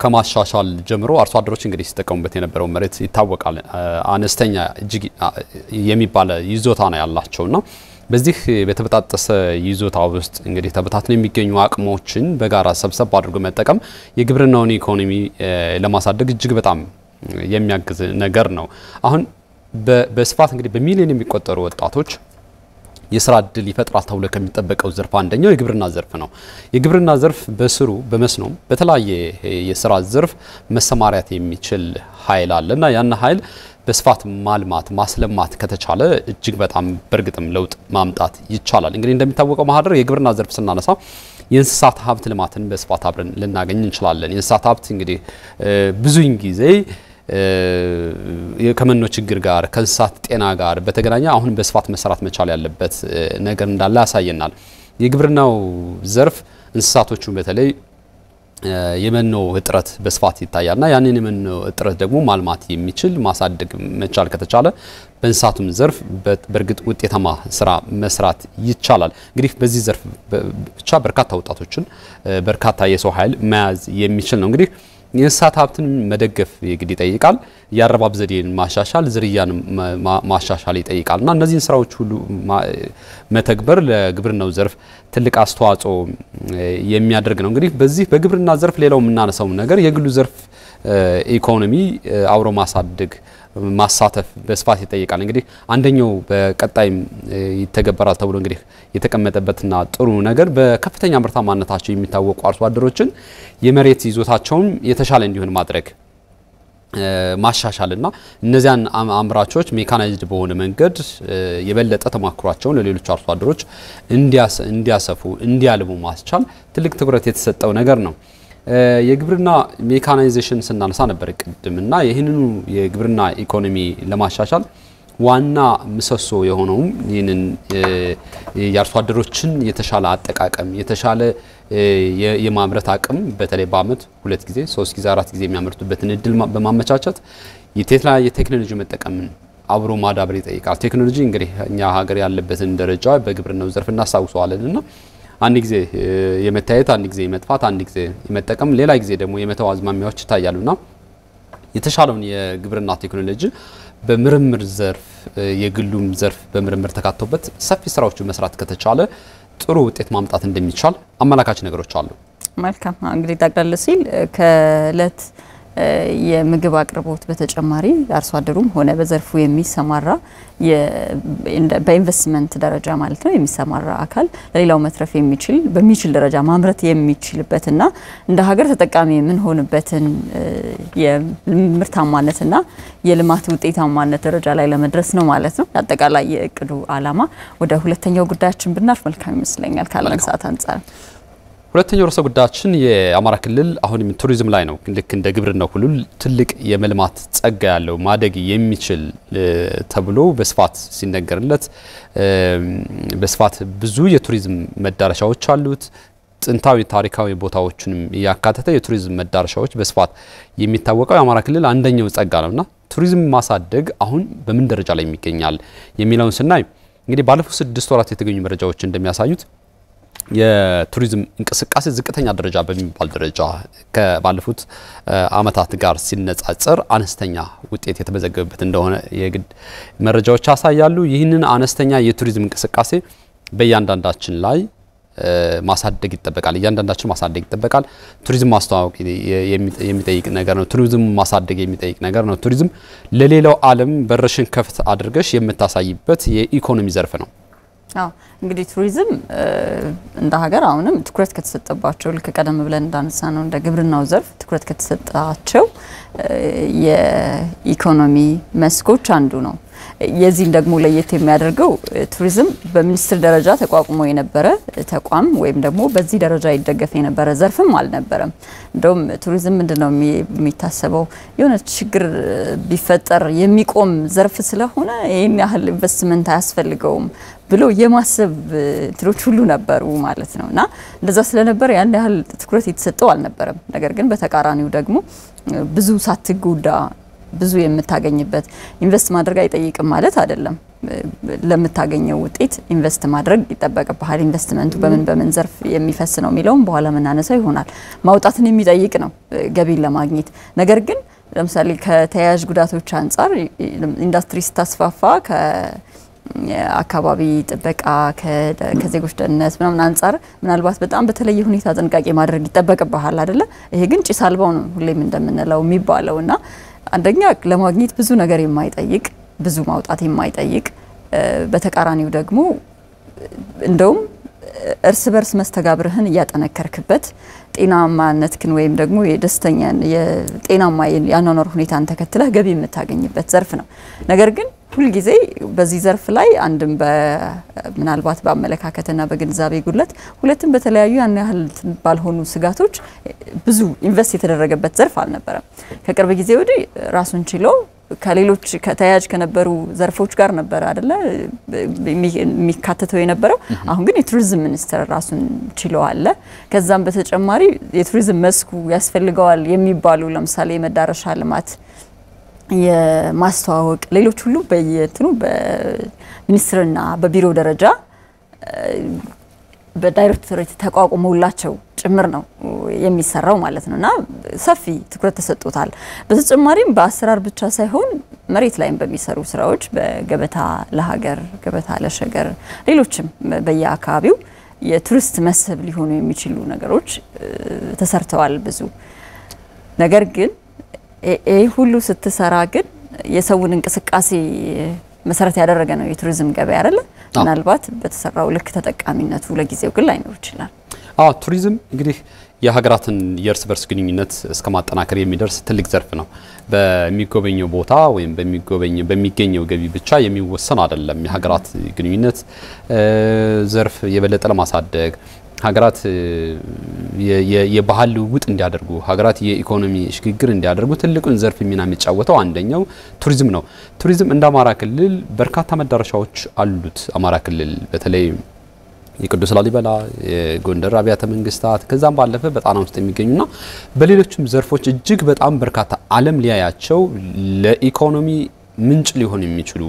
ከማሻሻል ጀምሮ አርሶ አደሮች እንግዲህ ሲጠቀሙበት የነበረው መሬት ይታወቃል። አነስተኛ እጅግ የሚባል ይዞታ ነው ያላቸውና በዚህ በተበጣጠሰ ይዞታ ውስጥ እንግዲህ ተበታትነው የሚገኙ አቅሞችን በጋራ ሰብሰብ አድርጎ መጠቀም የግብርናውን ኢኮኖሚ ለማሳደግ እጅግ በጣም የሚያግዝ ነገር ነው። አሁን በስፋት እንግዲህ በሚሊዮን የሚቆጠሩ ወጣቶች የስራ እድል ይፈጥራል ተብሎ ከሚጠበቀው ዘርፍ አንደኛው የግብርና ዘርፍ ነው። የግብርና ዘርፍ በስሩ በመስኖም በተለያየ የስራ ዘርፍ መሰማሪያት የሚችል ኃይል አለና ያን ኃይል በስፋት ማልማት ማስለማት ከተቻለ እጅግ በጣም በርግጥም ለውጥ ማምጣት ይቻላል። እንግዲህ እንደሚታወቀው ማህደር የግብርና ዘርፍ ስናነሳ የእንስሳት ሀብት ልማትን በስፋት አብረን ልናገኝ እንችላለን። የእንስሳት ሀብት እንግዲህ ብዙውን ጊዜ ከመኖ ችግር ጋር ከእንስሳት ጤና ጋር በተገናኘ አሁን በስፋት መሰራት መቻል ያለበት ነገር እንዳለ ያሳየናል። የግብርናው ዘርፍ እንስሳቶቹ በተለይ የመኖ እጥረት በስፋት ይታያልና ያንን የመኖ እጥረት ደግሞ ማልማት የሚችል ማሳደግ መቻል ከተቻለ በእንስሳቱም ዘርፍ በርግጥ ውጤታማ ስራ መስራት ይቻላል። እንግዲህ በዚህ ዘርፍ ብቻ በርካታ ወጣቶችን በርካታ የሰው ኃይል መያዝ የሚችል ነው። እንግዲህ የእንስሳት ሀብትን መደገፍ የግድ ይጠይቃል። የአረባብ ዘዴን ማሻሻል ዝርያን ማሻሻል ይጠይቃልና እነዚህን ስራዎች ሁሉ መተግበር ለግብርናው ዘርፍ ትልቅ አስተዋጽኦ የሚያደርግ ነው። እንግዲህ በዚህ በግብርና ዘርፍ ሌላው የምናነሳው ነገር የግሉ ዘርፍ ኢኮኖሚ አብሮ ማሳደግ ማሳተፍ በስፋት ይጠይቃል። እንግዲህ አንደኛው በቀጣይም ይተገበራል ተብሎ እንግዲህ የተቀመጠበትና ጥሩ ነገር በከፍተኛ ምርታማነታቸው የሚታወቁ አርሶ አደሮችን የመሬት ይዞታቸውን የተሻለ እንዲሆን ማድረግ ማሻሻልና እነዚያን አምራቾች ሜካናይዝድ በሆነ መንገድ የበለጠ ተማክሯቸውን ለሌሎች አርሶ አደሮች እንዲያሰፉ እንዲያልሙ ማስቻል ትልቅ ትኩረት የተሰጠው ነገር ነው። የግብርና ሜካናይዜሽን ስናነሳ ነበር ቅድምና ይህንኑ የግብርና ኢኮኖሚ ለማሻሻል ዋና ምሰሶ የሆነውም ይህንን የአርሶ አደሮችን የተሻለ አጠቃቀም የተሻለ የማምረት አቅም በተለይ በአመት 2 ጊዜ 3 ጊዜ 4 ጊዜ የሚያመርቱበትን እድል በማመቻቸት የቴክኖሎጂ መጠቀምን አብሮ ማዳበር ይጠይቃል። ቴክኖሎጂ እንግዲህ እኛ ሀገር ያለበትን ደረጃ በግብርናው ዘርፍ እናሳውቀዋለንና አንድ ጊዜ የመታየት አንድ ጊዜ የመጥፋት አንድ ጊዜ የመጠቀም ሌላ ጊዜ ደግሞ የመተው አዝማሚያዎች ይታያሉና የተሻለውን የግብርና ቴክኖሎጂ በምርምር ዘርፍ የግሉም ዘርፍ በምርምር ተካተውበት ሰፊ ስራዎች መስራት ከተቻለ ጥሩ ውጤት ማምጣት እንደሚቻል አመላካች ነገሮች አሉ። መልካም እንግዲህ ጠቅለል ሲል ከለት የምግብ አቅርቦት በተጨማሪ አርሶ አደሩም ሆነ በዘርፉ የሚሰማራ በኢንቨስትመንት ደረጃ ማለት ነው የሚሰማራ አካል ለሌላው መትረፍ የሚችል በሚችል ደረጃ ማምረት የሚችልበትና እንደ ሀገር ተጠቃሚ ምን ሆንበትን የምርታማነትና የልማት ውጤታማነት ደረጃ ላይ ለመድረስ ነው ማለት ነው። አጠቃላይ የእቅዱ ዓላማ ወደ ሁለተኛው ጉዳያችን ብናልፍ መልካም ይመስለኛል ካለን ሰዓት አንፃር። ሁለተኛው ርዕሰ ጉዳያችን የአማራ ክልል አሁንም ቱሪዝም ላይ ነው። ልክ እንደ ግብርናው ሁሉ ትልቅ የመልማት ጸጋ ያለው ማደግ የሚችል ተብሎ በስፋት ሲነገርለት በስፋት ብዙ የቱሪዝም መዳረሻዎች አሉት። ጥንታዊ ታሪካዊ ቦታዎችንም ያካተተ የቱሪዝም መዳረሻዎች በስፋት የሚታወቀው የአማራ ክልል አንደኛው ጸጋ ነውና ቱሪዝም ማሳደግ አሁን በምን ደረጃ ላይ ይገኛል የሚለውን ስናይ እንግዲህ ባለፉት 6 ወራት የተገኙ መረጃዎች እንደሚያሳዩት የቱሪዝም እንቅስቃሴ ዝቅተኛ ደረጃ በሚባል ደረጃ ከባለፉት አመታት ጋር ሲነጻጸር አነስተኛ ውጤት የተመዘገበበት እንደሆነ የግድ መረጃዎች ያሳያሉ። ይህንን አነስተኛ የቱሪዝም እንቅስቃሴ በእያንዳንዳችን ላይ ማሳደግ ይጠበቃል። እያንዳንዳችን ማሳደግ ይጠበቃል። ቱሪዝም ማስተዋወቅ የሚጠይቅ ነገር ነው። ቱሪዝም ማሳደግ የሚጠይቅ ነገር ነው። ቱሪዝም ለሌላው ዓለም በርሽን ከፍት አድርገሽ የምታሳይበት የኢኮኖሚ ዘርፍ ነው። እንግዲህ ቱሪዝም እንደ ሀገር አሁንም ትኩረት ከተሰጠባቸው ልክ ቀደም ብለን እንዳነሳ ነው እንደ ግብርናው ዘርፍ ትኩረት ከተሰጣቸው የኢኮኖሚ መስኮች አንዱ ነው። የዚህን ደግሞ ለየት የሚያደርገው ቱሪዝም በሚኒስትር ደረጃ ተቋቁሞ የነበረ ተቋም ወይም ደግሞ በዚህ ደረጃ ይደገፍ የነበረ ዘርፍም አልነበረም። እንደውም ቱሪዝም ምንድነው የሚታሰበው የሆነ ችግር ቢፈጠር የሚቆም ዘርፍ ስለሆነ ይሄን ያህል ኢንቨስትመንት አያስፈልገውም ብሎ የማሰብ ትሮች ሁሉ ነበሩ ማለት ነውና እንደዛ ስለነበር ያን ያህል ትኩረት የተሰጠው አልነበረም። ነገር ግን በተቃራኒው ደግሞ ብዙ ሳትጎዳ ብዙ የምታገኝበት ኢንቨስት ማድረግ አይጠይቅም ማለት አይደለም። ለምታገኘው ውጤት ኢንቨስት ማድረግ ይጠበቅብሃል። ኢንቨስትመንቱ በምን ዘርፍ የሚፈስ ነው የሚለውን በኋላ መናነሳው ይሆናል። ማውጣትን የሚጠይቅ ነው ገቢን ለማግኘት። ነገር ግን ለምሳሌ ከተያያዥ ጉዳቶች አንፃር ኢንዱስትሪ ስታስፋፋ አካባቢ ጥበቃ ከዜጎች ደህንነት ምናምን አንፃር ምናልባት በጣም በተለየ ሁኔታ ጥንቃቄ ማድረግ ይጠበቅብሃል አይደለ? ይሄ ግን ጭስ አልባው ነው ሁሌም እንደምንለው የሚባለውና አንደኛ ለማግኘት ብዙ ነገር የማይጠይቅ ብዙ ማውጣት የማይጠይቅ በተቃራኒው ደግሞ እንደውም እርስ በርስ መስተጋብርህን ያጠነከርክበት ጤናማነትክን ወይም ደግሞ የደስተኛን የጤናማ ያኗኗር ሁኔታን ተከትለህ ገቢ የምታገኝበት ዘርፍ ነው። ነገር ግን ሁሉ ጊዜ በዚህ ዘርፍ ላይ አንድም ምናልባት በአመለካከትና በግንዛቤ ጉድለት ሁለቱም በተለያዩ ያን ያህል ባልሆኑ ስጋቶች ብዙ ኢንቨስት የተደረገበት ዘርፍ አልነበረም። ከቅርብ ጊዜ ወዲህ ራሱን ችሎ ከሌሎች ከተያያዥ ከነበሩ ዘርፎች ጋር ነበር አይደለ የሚካተተው የነበረው። አሁን ግን የቱሪዝም ሚኒስቴር ራሱን ችሎ አለ። ከዛም በተጨማሪ የቱሪዝም መስኩ ያስፈልገዋል የሚባሉ ለምሳሌ መዳረሻ ልማት የማስተዋወቅ ሌሎች ሁሉ በየትኑ በሚኒስትርና በቢሮ ደረጃ በዳይሬክተሮች ተቋቁመውላቸው ጭምር ነው የሚሰራው ማለት ነውና ሰፊ ትኩረት ተሰጥቶታል። በተጨማሪም በአሰራር ብቻ ሳይሆን መሬት ላይም በሚሰሩ ስራዎች በገበታ ለሀገር ገበታ ለሸገር ሌሎችም በየአካባቢው የቱሪስት መስህብ ሊሆኑ የሚችሉ ነገሮች ተሰርተዋል ብዙ። ነገር ግን ይሄ ሁሉ ስትሰራ ግን የሰውን እንቅስቃሴ መሰረት ያደረገ ነው የቱሪዝም ገበያ አይደለ? ምናልባት በተሰራው ልክ ተጠቃሚነቱ ለጊዜው ግን ላይኖር ይችላል። ቱሪዝም እንግዲህ የሀገራትን የእርስ በርስ ግንኙነት እስከ ማጠናከር የሚደርስ ትልቅ ዘርፍ ነው። በሚጎበኘው ቦታ ወይም በሚገኘው ገቢ ብቻ የሚወሰን አይደለም። የሀገራት ግንኙነት ዘርፍ የበለጠ ለማሳደግ ሀገራት የባህል ልውውጥ እንዲያደርጉ ሀገራት የኢኮኖሚ ሽግግር እንዲያደርጉ ትልቁን ዘርፍ ሚና የሚጫወተው አንደኛው ቱሪዝም ነው። ቱሪዝም እንደ አማራ ክልል በርካታ መዳረሻዎች አሉት። አማራ ክልል በተለይ የቅዱስ ላሊበላ የጎንደር አብያተ መንግስታት ከዛም ባለፈ በጣና ውስጥ የሚገኙና በሌሎችም ዘርፎች እጅግ በጣም በርካታ ዓለም ሊያያቸው ለኢኮኖሚ ምንጭ ሊሆኑ የሚችሉ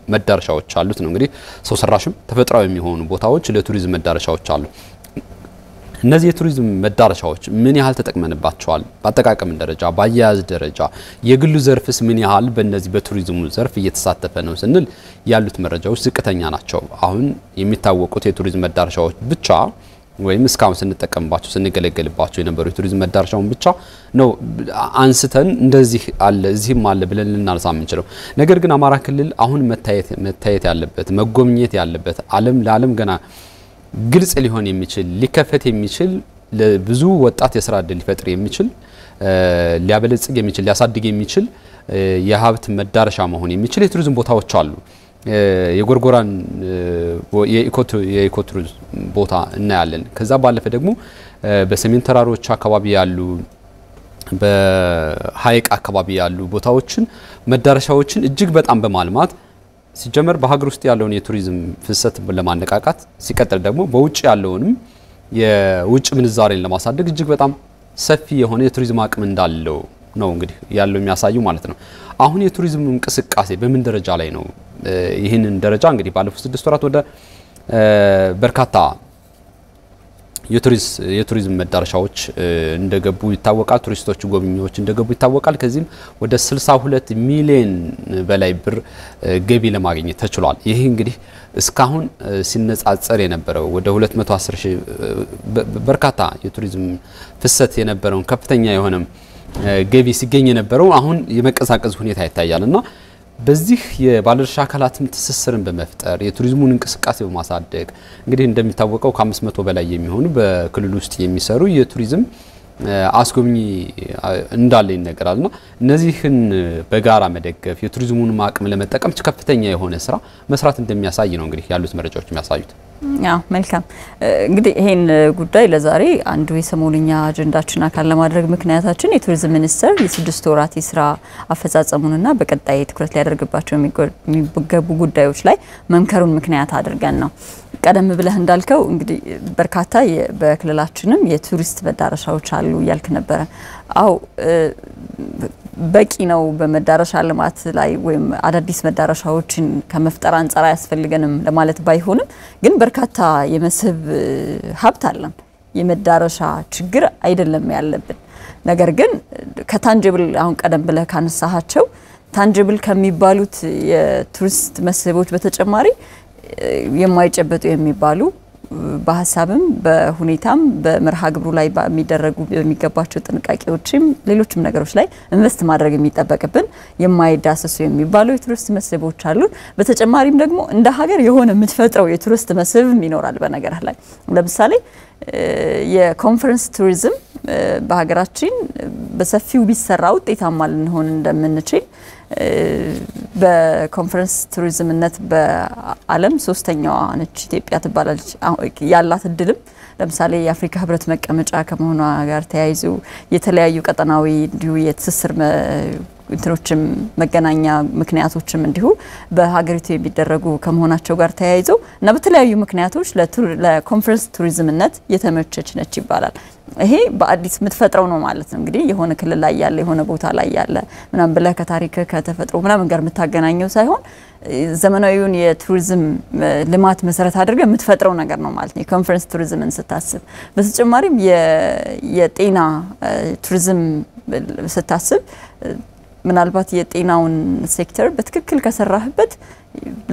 መዳረሻዎች አሉት ነው። እንግዲህ ሰው ሰራሽም ተፈጥሯዊ የሚሆኑ ቦታዎች ለቱሪዝም መዳረሻዎች አሉ። እነዚህ የቱሪዝም መዳረሻዎች ምን ያህል ተጠቅመንባቸዋል? በአጠቃቀም ደረጃ በአያያዝ ደረጃ የግሉ ዘርፍስ ምን ያህል በእነዚህ በቱሪዝሙ ዘርፍ እየተሳተፈ ነው ስንል ያሉት መረጃዎች ዝቅተኛ ናቸው። አሁን የሚታወቁት የቱሪዝም መዳረሻዎች ብቻ ወይም እስካሁን ስንጠቀምባቸው ስንገለገልባቸው የነበሩ የቱሪዝም መዳረሻውን ብቻ ነው አንስተን እንደዚህ አለ እዚህም አለ ብለን ልናነሳ የምንችለው። ነገር ግን አማራ ክልል አሁን መታየት ያለበት መጎብኘት ያለበት ለዓለም ገና ግልጽ ሊሆን የሚችል ሊከፈት የሚችል ለብዙ ወጣት የሥራ ዕድል ሊፈጥር የሚችል ሊያበለጽግ የሚችል ሊያሳድግ የሚችል የሀብት መዳረሻ መሆን የሚችል የቱሪዝም ቦታዎች አሉ። የጎርጎራን የኢኮቱሪዝም ቦታ እናያለን። ከዛ ባለፈ ደግሞ በሰሜን ተራሮች አካባቢ ያሉ በሐይቅ አካባቢ ያሉ ቦታዎችን መዳረሻዎችን እጅግ በጣም በማልማት ሲጀመር በሀገር ውስጥ ያለውን የቱሪዝም ፍሰት ለማነቃቃት ሲቀጥል ደግሞ በውጭ ያለውንም የውጭ ምንዛሬን ለማሳደግ እጅግ በጣም ሰፊ የሆነ የቱሪዝም አቅም እንዳለው ነው እንግዲህ ያለው የሚያሳዩ ማለት ነው። አሁን የቱሪዝም እንቅስቃሴ በምን ደረጃ ላይ ነው? ይህንን ደረጃ እንግዲህ ባለፉት 6 ወራት ወደ በርካታ የቱሪዝም መዳረሻዎች እንደገቡ ይታወቃል። ቱሪስቶች ጎብኚዎች እንደገቡ ይታወቃል። ከዚህም ወደ 62 ሚሊዮን በላይ ብር ገቢ ለማግኘት ተችሏል። ይሄ እንግዲህ እስካሁን ሲነጻጸር የነበረው ወደ 210 ሺህ በርካታ የቱሪዝም ፍሰት የነበረውን ከፍተኛ የሆነ ገቢ ሲገኝ የነበረው አሁን የመቀዛቀዝ ሁኔታ ይታያልና በዚህ የባለድርሻ አካላትም ትስስርን በመፍጠር የቱሪዝሙን እንቅስቃሴ በማሳደግ እንግዲህ እንደሚታወቀው ከ500 በላይ የሚሆኑ በክልሉ ውስጥ የሚሰሩ የቱሪዝም አስጎብኚ እንዳለ ይነገራልና እነዚህን በጋራ መደገፍ የቱሪዝሙን አቅም ለመጠቀም ከፍተኛ የሆነ ስራ መስራት እንደሚያሳይ ነው እንግዲህ ያሉት መረጃዎች የሚያሳዩት። መልካም እንግዲህ ይሄን ጉዳይ ለዛሬ አንዱ የሰሞኑኛ አጀንዳችን አካል ለማድረግ ምክንያታችን የቱሪዝም ሚኒስቴር የ6 ወራት የስራ አፈጻጸሙንና በቀጣይ ትኩረት ሊያደርግባቸው የሚገቡ ጉዳዮች ላይ መምከሩን ምክንያት አድርገን ነው። ቀደም ብለህ እንዳልከው እንግዲህ በርካታ በክልላችንም የቱሪስት መዳረሻዎች አሉ ያልክ ነበር። በቂ ነው በመዳረሻ ልማት ላይ ወይም አዳዲስ መዳረሻዎችን ከመፍጠር አንፃር ያስፈልገንም ለማለት ባይሆንም ግን በርካታ የመስህብ ሀብት አለን። የመዳረሻ ችግር አይደለም ያለብን። ነገር ግን ከታንጂብል አሁን ቀደም ብለህ ካነሳሃቸው ታንጂብል ከሚባሉት የቱሪስት መስህቦች በተጨማሪ የማይጨበጡ የሚባሉ በሐሳብም በሁኔታም በመርሃ ግብሩ ላይ በሚገባቸው ጥንቃቄዎችም ሌሎችም ነገሮች ላይ ኢንቨስት ማድረግ የሚጠበቅብን የማይዳሰሱ የሚባሉ የቱሪስት መስህቦች አሉ። በተጨማሪም ደግሞ እንደ ሀገር የሆነ የምትፈጥረው የቱሪስት መስህብ ይኖራል። በነገር ላይ ለምሳሌ የኮንፈረንስ ቱሪዝም በሀገራችን በሰፊው ቢሰራ ውጤታማ ልንሆን እንደምንችል በኮንፈረንስ ቱሪዝምነት በዓለም 3ኛዋ ነች ኢትዮጵያ ትባላለች። ያላት እድልም ለምሳሌ የአፍሪካ ህብረት መቀመጫ ከመሆኗ ጋር ተያይዞ የተለያዩ ቀጠናዊ እንዲሁ የትስስር እንትኖችም መገናኛ ምክንያቶችም እንዲሁ በሀገሪቱ የሚደረጉ ከመሆናቸው ጋር ተያይዞ እና በተለያዩ ምክንያቶች ለኮንፈረንስ ቱሪዝምነት የተመቸች ነች ይባላል። ይሄ በአዲስ ምትፈጥረው ነው ማለት ነው። እንግዲህ የሆነ ክልል ላይ ያለ የሆነ ቦታ ላይ ያለ ምናምን ብለህ ከታሪክ ከተፈጥሮ ምናምን ጋር የምታገናኘው ሳይሆን ዘመናዊውን የቱሪዝም ልማት መሰረት አድርገህ የምትፈጥረው ነገር ነው ማለት ነው የኮንፈረንስ ቱሪዝምን ስታስብ። በተጨማሪም የጤና ቱሪዝም ስታስብ ምናልባት የጤናውን ሴክተር በትክክል ከሰራህበት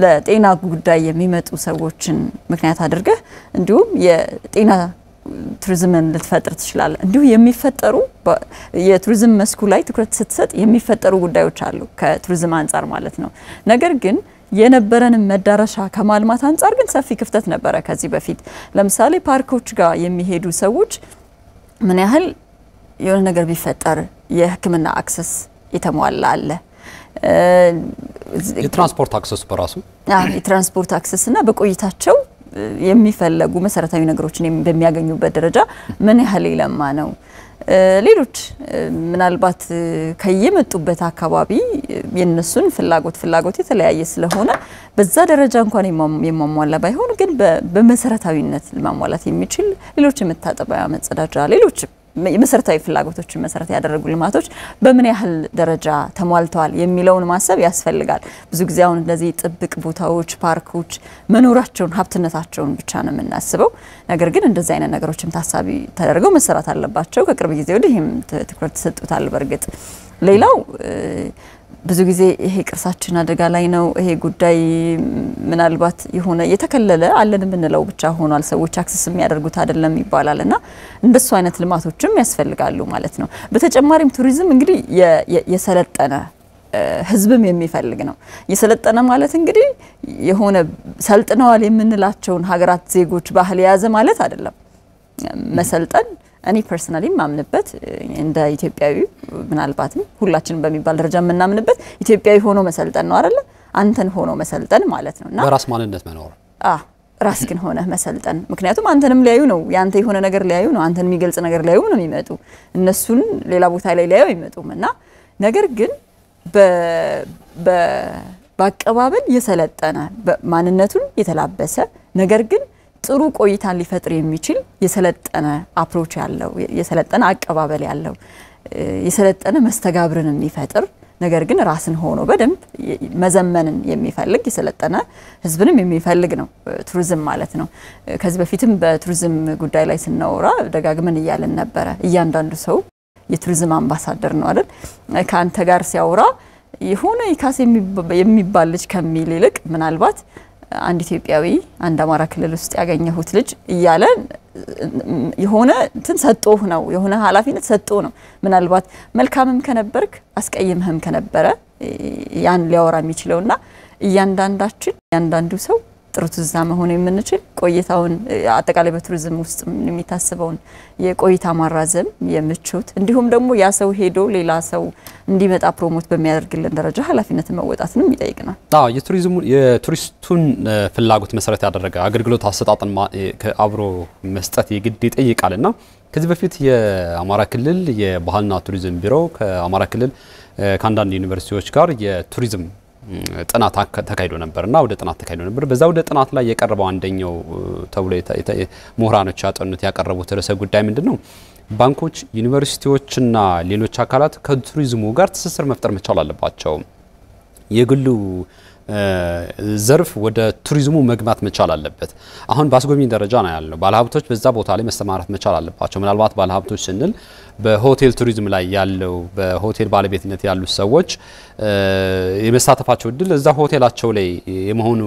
ለጤና ጉዳይ የሚመጡ ሰዎችን ምክንያት አድርገህ እንዲሁም የጤና ቱሪዝምን ልትፈጥር ትችላለህ። እንዲሁ የሚፈጠሩ የቱሪዝም መስኩ ላይ ትኩረት ስትሰጥ የሚፈጠሩ ጉዳዮች አሉ ከቱሪዝም አንፃር ማለት ነው። ነገር ግን የነበረንን መዳረሻ ከማልማት አንፃር ግን ሰፊ ክፍተት ነበረ ከዚህ በፊት። ለምሳሌ ፓርኮች ጋር የሚሄዱ ሰዎች ምን ያህል የሆነ ነገር ቢፈጠር የሕክምና አክሰስ የተሟላ አለ። የትራንስፖርት አክሰስ በራሱ የትራንስፖርት አክሰስ እና በቆይታቸው የሚፈለጉ መሰረታዊ ነገሮችን በሚያገኙበት ደረጃ ምን ያህል ይለማ ነው። ሌሎች ምናልባት ከየመጡበት አካባቢ የነሱን ፍላጎት የተለያየ ስለሆነ በዛ ደረጃ እንኳን የማሟላ ባይሆን ግን በመሰረታዊነት ማሟላት የሚችል ሌሎች የመታጠቢያ መጸዳጃ ሌሎች የመሰረታዊ ፍላጎቶችን መሰረት ያደረጉ ልማቶች በምን ያህል ደረጃ ተሟልተዋል የሚለውን ማሰብ ያስፈልጋል። ብዙ ጊዜ አሁን እንደዚህ ጥብቅ ቦታዎች ፓርኮች መኖራቸውን ሀብትነታቸውን ብቻ ነው የምናስበው። ነገር ግን እንደዚህ አይነት ነገሮችም ታሳቢ ተደርገው መሰራት አለባቸው። ከቅርብ ጊዜ ወዲህ ይሄም ትኩረት ተሰጥቷል። በርግጥ ሌላው ብዙ ጊዜ ይሄ ቅርሳችን አደጋ ላይ ነው ይሄ ጉዳይ ምናልባት የሆነ የተከለለ አለን የምንለው ብቻ ሆኗል ሰዎች አክሰስ የሚያደርጉት አይደለም ይባላልና እንደሱ አይነት ልማቶችም ያስፈልጋሉ ማለት ነው። በተጨማሪም ቱሪዝም እንግዲህ የሰለጠነ ህዝብም የሚፈልግ ነው። የሰለጠነ ማለት እንግዲህ የሆነ ሰልጥነዋል የምንላቸውን ሀገራት ዜጎች ባህል የያዘ ማለት አይደለም። መሰልጠን እኔ ፐርሰናሊ ማምንበት እንደ ኢትዮጵያዊ ምናልባትም ሁላችንም በሚባል ደረጃ የምናምንበት ኢትዮጵያዊ ሆኖ መሰልጠን ነው አይደል? አንተን ሆኖ መሰልጠን ማለት ነውና በራስ ማንነት መኖር ራስ ግን ሆነ መሰልጠን። ምክንያቱም አንተንም ሊያዩ ነው ያንተ የሆነ ነገር ሊያዩ ነው አንተን የሚገልጽ ነገር ሊያዩ ነው የሚመጡ እነሱን ሌላ ቦታ ላይ ሊያዩ አይመጡምና ነገር ግን በአቀባበል የሰለጠነ ማንነቱን የተላበሰ ነገር ግን ጥሩ ቆይታን ሊፈጥር የሚችል የሰለጠነ አፕሮች ያለው የሰለጠነ አቀባበል ያለው የሰለጠነ መስተጋብርን የሚፈጥር ነገር ግን ራስን ሆኖ በደንብ መዘመንን የሚፈልግ የሰለጠነ ህዝብንም የሚፈልግ ነው ቱሪዝም ማለት ነው። ከዚህ በፊትም በቱሪዝም ጉዳይ ላይ ስናወራ ደጋግመን እያልን ነበር። እያንዳንዱ ሰው የቱሪዝም አምባሳደር ነው አይደል? ካንተ ጋር ሲያወራ የሆነ ይካስ የሚባል ልጅ ከሚል ይልቅ ምናልባት አንድ ኢትዮጵያዊ አንድ አማራ ክልል ውስጥ ያገኘሁት ልጅ እያለ የሆነ እንትን ሰጥቶህ ነው የሆነ ኃላፊነት ሰጥቶ ነው። ምናልባት መልካምም ከነበርክ አስቀይምህም ከነበረ ያን ሊያወራ የሚችለውና እያንዳንዱ ሰው ጥሩ ትዝታ መሆን የምንችል ቆይታውን አጠቃላይ በቱሪዝም ውስጥ የሚታስበውን የቆይታ ማራዘም የምቾት እንዲሁም ደግሞ ያ ሰው ሄዶ ሌላ ሰው እንዲመጣ ፕሮሞት በሚያደርግልን ደረጃ ኃላፊነትን መወጣትንም ይጠይቅናል። የቱሪስቱን ፍላጎት መሰረት ያደረገ አገልግሎት አሰጣጥን አብሮ መስጠት የግድ ይጠይቃልና ከዚህ በፊት የአማራ ክልል የባህልና ቱሪዝም ቢሮ ከአማራ ክልል ከአንዳንድ ዩኒቨርሲቲዎች ጋር የቱሪዝም ጥናት ተካሂዶ ነበርና ወደ ጥናት ተካሂዶ ነበር። በዛው ወደ ጥናት ላይ የቀረበው አንደኛው ተብሎ ምሁራኖች ያጠኑት ያቀረቡት ርዕሰ ጉዳይ ምንድነው? ባንኮች፣ ዩኒቨርሲቲዎችና ሌሎች አካላት ከቱሪዝሙ ጋር ትስስር መፍጠር መቻል አለባቸው። የግሉ ዘርፍ ወደ ቱሪዝሙ መግባት መቻል አለበት። አሁን በአስጎብኚ ደረጃ ነው ያለው። ባለሀብቶች በዛ ቦታ ላይ መሰማራት መቻል አለባቸው። ምናልባት ባለሀብቶች ስንል በሆቴል ቱሪዝም ላይ ያለው በሆቴል ባለቤትነት ያሉ ሰዎች የመሳተፋቸው እድል እዛ ሆቴላቸው ላይ የመሆኑ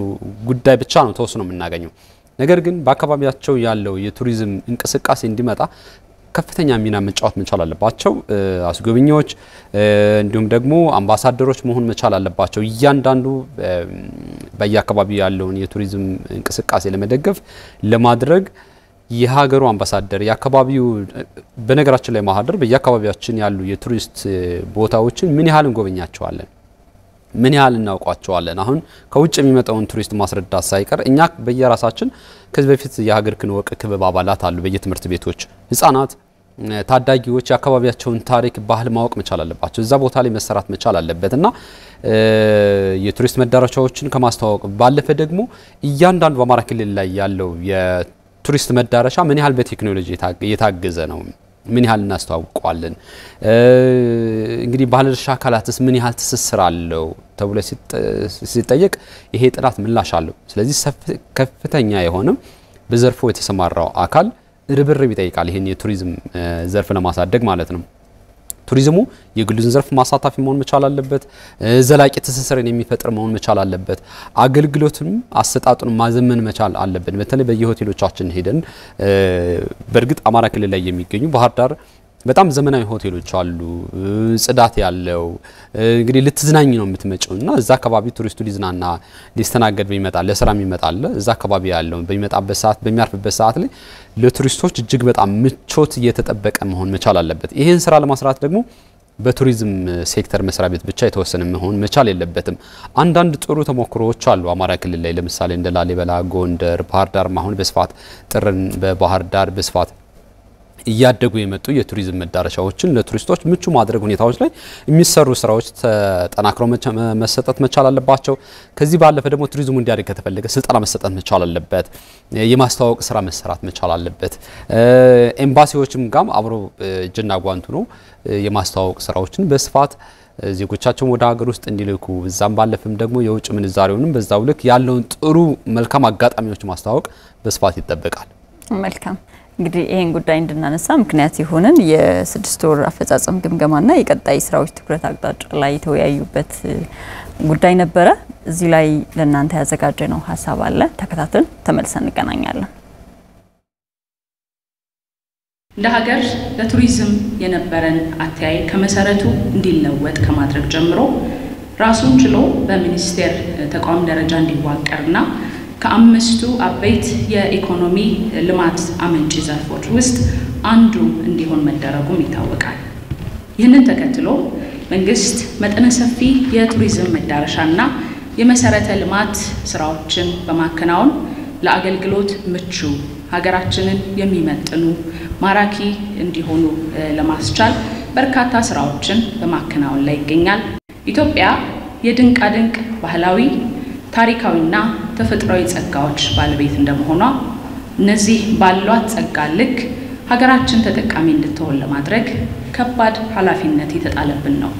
ጉዳይ ብቻ ነው ተወስኖ የምናገኘው። ነገር ግን በአካባቢያቸው ያለው የቱሪዝም እንቅስቃሴ እንዲመጣ ከፍተኛ ሚና መጫወት መቻል አለባቸው። አስጎብኚዎች እንዲሁም ደግሞ አምባሳደሮች መሆን መቻል አለባቸው። እያንዳንዱ በየአካባቢው ያለውን የቱሪዝም እንቅስቃሴ ለመደገፍ ለማድረግ የሀገሩ አምባሳደር የአካባቢው በነገራችን ላይ ማህደር በየአካባቢያችን ያሉ የቱሪስት ቦታዎችን ምን ያህል እንጎበኛቸዋለን? ምን ያህል እናውቋቸዋለን? አሁን ከውጭ የሚመጣውን ቱሪስት ማስረዳት ሳይቀር እኛ በየራሳችን ከዚህ በፊት የሀገር ክንወቅ ክበብ አባላት አሉ። በየትምህርት ቤቶች ህፃናት ታዳጊዎች የአካባቢያቸውን ታሪክ ባህል ማወቅ መቻል አለባቸው። እዛ ቦታ ላይ መሰራት መቻል አለበትና የቱሪስት መዳረሻዎችን ከማስተዋወቅ ባለፈ ደግሞ እያንዳንዱ በአማራ ክልል ላይ ያለው የቱሪስት መዳረሻ ምን ያህል በቴክኖሎጂ የታገዘ ነው? ምን ያህል እናስተዋውቀዋለን? እንግዲህ ባለድርሻ አካላትስ ምን ያህል ትስስር አለው ተብሎ ሲጠየቅ ይሄ ጥናት ምላሽ አለው። ስለዚህ ከፍተኛ የሆነ በዘርፉ የተሰማራው አካል ርብርብ ይጠይቃል። ይሄን የቱሪዝም ዘርፍ ለማሳደግ ማለት ነው። ቱሪዝሙ የግሉን ዘርፍ ማሳታፊ መሆን መቻል አለበት። ዘላቂ ትስስርን የሚፈጥር መሆን መቻል አለበት። አገልግሎቱንም አሰጣጡን ማዘመን መቻል አለብን። በተለይ በየሆቴሎቻችን ሄደን በእርግጥ አማራ ክልል ላይ የሚገኙ ባህር ዳር፣ በጣም ዘመናዊ ሆቴሎች አሉ ጽዳት ያለው እንግዲህ ልትዝናኝ ነው የምትመጪውና እዛ አካባቢ ቱሪስቱ ሊዝናና ሊስተናገድ በሚመጣ ለስራ የሚመጣ እዛ አካባቢ ያለው በሚመጣበት ሰዓት በሚያርፍበት ሰዓት ላይ ለቱሪስቶች እጅግ በጣም ምቾት እየተጠበቀ መሆን መቻል አለበት ይሄን ስራ ለማስራት ደግሞ በቱሪዝም ሴክተር መስሪያ ቤት ብቻ የተወሰነ መሆን መቻል የለበትም አንዳንድ ጥሩ ተሞክሮዎች አሉ አማራ ክልል ላይ ለምሳሌ እንደ ላሊበላ ጎንደር ባህር ዳር ማሁን በስፋት ጥርን በባህር ዳር በስፋት እያደጉ የመጡ የቱሪዝም መዳረሻዎችን ለቱሪስቶች ምቹ ማድረግ ሁኔታዎች ላይ የሚሰሩ ስራዎች ተጠናክረው መሰጠት መቻል አለባቸው ከዚህ ባለፈ ደግሞ ቱሪዝሙ እንዲያድግ ከተፈለገ ስልጠና መሰጠት መቻል አለበት የማስተዋወቅ ስራ መሰራት መቻል አለበት ኤምባሲዎችም ጋም አብሮ እጅና ጓንቱ ነው የማስተዋወቅ ስራዎችን በስፋት ዜጎቻቸው ወደ ሀገር ውስጥ እንዲልኩ እዛም ባለፈም ደግሞ የውጭ ምንዛሬውንም በዛው ልክ ያለውን ጥሩ መልካም አጋጣሚዎች ማስተዋወቅ በስፋት ይጠበቃል መልካም እንግዲህ ይሄን ጉዳይ እንድናነሳ ምክንያት ይሆነን የ6 ወር አፈጻጸም ግምገማና የቀጣይ ስራዎች ትኩረት አቅጣጫ ላይ ተወያዩበት ጉዳይ ነበረ እዚህ ላይ ለእናንተ ያዘጋጀነው ሐሳብ አለ ተከታተል ተመልሰን እንገናኛለን ለሀገር ለቱሪዝም የነበረን አተያይ ከመሰረቱ እንዲለወጥ ከማድረግ ጀምሮ ራሱን ችሎ በሚኒስቴር ተቋም ደረጃ እንዲዋቀርና ከአምስቱ አበይት የኢኮኖሚ ልማት አመንጪ ዘርፎች ውስጥ አንዱ እንዲሆን መደረጉም ይታወቃል ይህንን ተከትሎ መንግስት መጠነ ሰፊ የቱሪዝም መዳረሻና የመሰረተ ልማት ስራዎችን በማከናወን ለአገልግሎት ምቹ ሀገራችንን የሚመጥኑ ማራኪ እንዲሆኑ ለማስቻል በርካታ ስራዎችን በማከናወን ላይ ይገኛል ኢትዮጵያ የድንቃ ድንቅ ባህላዊ ታሪካዊና ተፈጥሯዊ ጸጋዎች ባለቤት እንደመሆኗ እነዚህ ባሏት ጸጋ ልክ ሀገራችን ተጠቃሚ እንድትሆን ለማድረግ ከባድ ኃላፊነት የተጣለብን ነው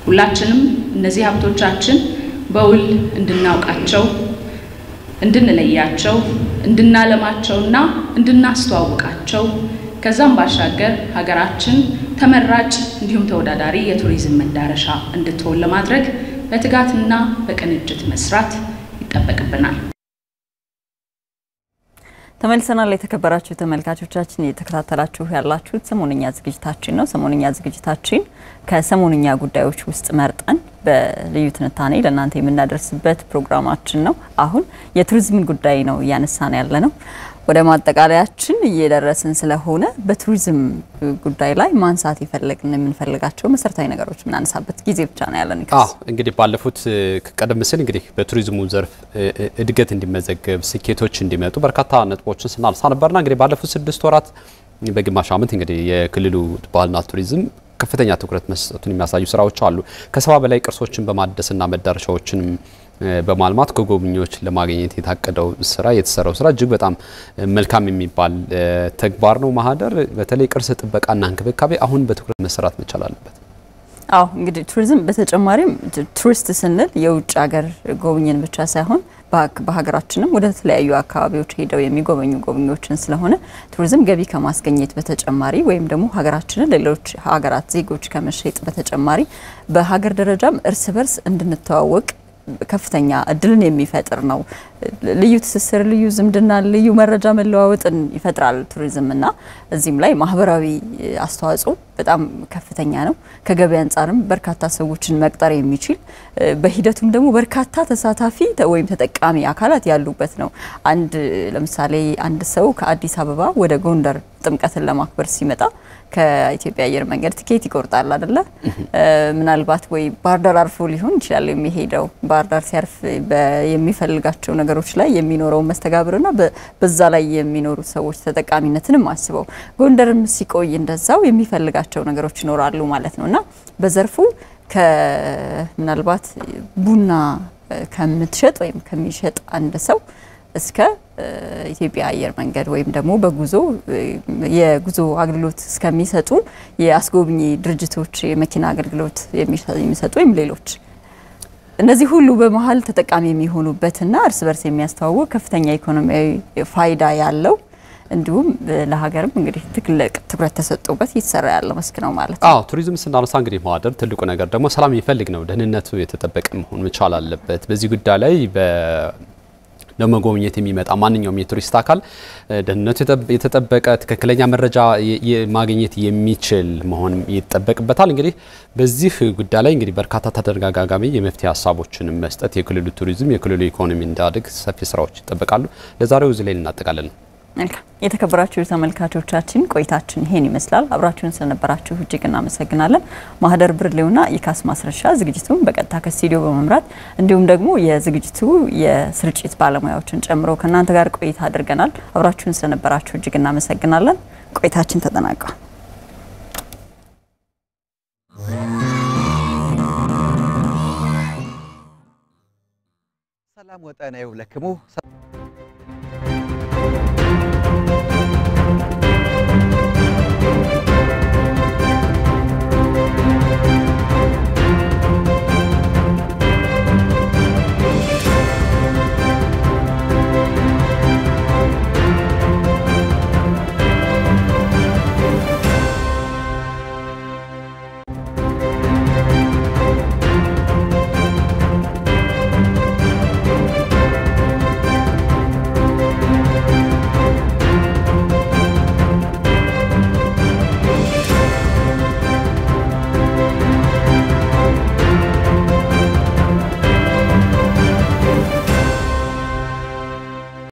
ሁላችንም እነዚህ ሀብቶቻችን በውል እንድናውቃቸው እንድንለያቸው እንድናለማቸውና እንድናስተዋውቃቸው ከዛም ባሻገር ሀገራችን ተመራጭ እንዲሁም ተወዳዳሪ የቱሪዝም መዳረሻ እንድትሆን ለማድረግ በትጋትና በቅንጅት መስራት ይጠበቅብናል ተመልሰናል የተከበራችሁ ተመልካቾቻችን እየተከታተላችሁ ያላችሁት ሰሞንኛ ዝግጅታችን ነው ሰሞንኛ ዝግጅታችን ከሰሞንኛ ጉዳዮች ውስጥ መርጠን በልዩ ትንታኔ ለእናንተ የምናደርስበት ፕሮግራማችን ነው አሁን የቱሪዝም ጉዳይ ነው ያነሳን ያለነው ወደ ማጠቃለያችን እየደረስን ስለሆነ በቱሪዝም ጉዳይ ላይ ማንሳት ይፈልግን የምንፈልጋቸው መሰረታዊ ነገሮች ምናነሳበት ጊዜ ብቻ ነው ያለን እንግዲህ ባለፉት ቀደም ሲል እንግዲህ በቱሪዝሙ ዘርፍ እድገት እንዲመዘገብ ስኬቶች እንዲመጡ በርካታ ነጥቦችን ስናነሳ ነበርና እንግዲህ ባለፉት 6 ወራት በግማሽ ዓመት እንግዲህ የክልሉ ባህልና ቱሪዝም ከፍተኛ ትኩረት መስጠቱን የሚያሳዩ ስራዎች አሉ ከሰባ በላይ ቅርሶችን በማደስና መዳረሻዎችን በማልማት ከጎብኚዎች ለማግኘት የታቀደው ስራ የተሰራው ስራ እጅግ በጣም መልካም የሚባል ተግባር ነው ማህደር በተለይ ቅርስ ጥበቃና እንክብካቤ አሁን በትኩረት መሰራት መቻል አለበት እንግዲህ ቱሪዝም በተጨማሪም ቱሪስት ስንል የውጭ ሀገር ጎብኚን ብቻ ሳይሆን በሀገራችንም ወደ ተለያዩ አካባቢዎች ሄደው የሚጎበኙ ጎብኚዎችን ስለሆነ ቱሪዝም ገቢ ከማስገኘት በተጨማሪ ወይም ደግሞ ሀገራችንን ሌሎች ሀገራት ዜጎች ከመሸጥ በተጨማሪ በሀገር ደረጃም እርስ በርስ እንድንተዋወቅ ከፍተኛ እድልን የሚፈጥር ነው ልዩ ትስስር ልዩ ዝምድና ልዩ መረጃ መለዋወጥን ይፈጥራል ቱሪዝምና እዚህም ላይ ማህበራዊ አስተዋጽኦ በጣም ከፍተኛ ነው ከገበያ አንፃርም በርካታ ሰዎችን መቅጠር የሚችል በሂደቱም ደግሞ በርካታ ተሳታፊ ወይም ተጠቃሚ አካላት ያሉበት ነው አንድ ለምሳሌ አንድ ሰው ከአዲስ አበባ ወደ ጎንደር ጥምቀትን ለማክበር ሲመጣ ከኢትዮጵያ አየር መንገድ ቲኬት ይቆርጣል አይደለ ምናልባት ወይ ባህርዳር አርፎ ሊሆን ይችላል የሚሄደው ባህርዳር ሲያርፍ የሚፈልጋቸው ነገሮች ላይ የሚኖረው መስተጋብርና በዛ ላይ የሚኖሩ ሰዎች ተጠቃሚነትንም አስበው ጎንደርም ሲቆይ እንደዛው የሚፈልጋቸው ነገሮች ይኖራሉ ማለት ነውና በዘርፉ ምናልባት ቡና ከምትሸጥ ወይም ከሚሸጥ አንድ ሰው እስከ ኢትዮጵያ አየር መንገድ ወይም ደግሞ በጉዞ የጉዞ አገልግሎት እስከሚሰጡ የአስጎብኚ ድርጅቶች የመኪና አገልግሎት የሚሰጡ ወይም ሌሎች እነዚህ ሁሉ በመሃል ተጠቃሚ የሚሆኑበትና እርስ በርስ የሚያስተዋውቅ ከፍተኛ ኢኮኖሚያዊ ፋይዳ ያለው እንዲሁም ለሀገርም እንግዲህ ትኩረት ተሰጥቶበት ይሰራ ያለው መስክ ነው ማለት ነው ቱሪዝም ስናነሳ እንግዲህ ማህደር ትልቁ ነገር ደግሞ ሰላም ይፈልግ ነው ደህንነቱ የተጠበቀ መሆን መቻል አለበት በዚህ ጉዳይ ላይ ለመጎብኘት የሚመጣ ማንኛውም የቱሪስት አካል ደህንነቱ የተጠበቀ ትክክለኛ መረጃ ማግኘት የሚችል መሆን ይጠበቅበታል። እንግዲህ በዚህ ጉዳይ ላይ እንግዲህ በርካታ ተደጋጋሚ የመፍትሄ ሀሳቦችን መስጠት የክልሉ ቱሪዝም የክልሉ ኢኮኖሚ እንዳድግ ሰፊ ስራዎች ይጠበቃሉ። ለዛሬው እዚህ ላይ እናጠቃለን። መልካም የተከበራችሁ ተመልካቾቻችን ቆይታችን ይሄን ይመስላል። አብራችሁን ስለነበራችሁ እጅግ እናመሰግናለን። ማህደር ብርሌውና ኢካስ ማስረሻ ዝግጅቱን በቀጥታ ከስቱዲዮ በመምራት እንዲሁም ደግሞ የዝግጅቱ የስርጭት ባለሙያዎችን ጨምሮ ከናንተ ጋር ቆይታ አድርገናል። አብራችሁን ስለነበራችሁ እጅግ እናመሰግናለን። ቆይታችን ተጠናቋል። ሰላም ወጣና ይውለክሙ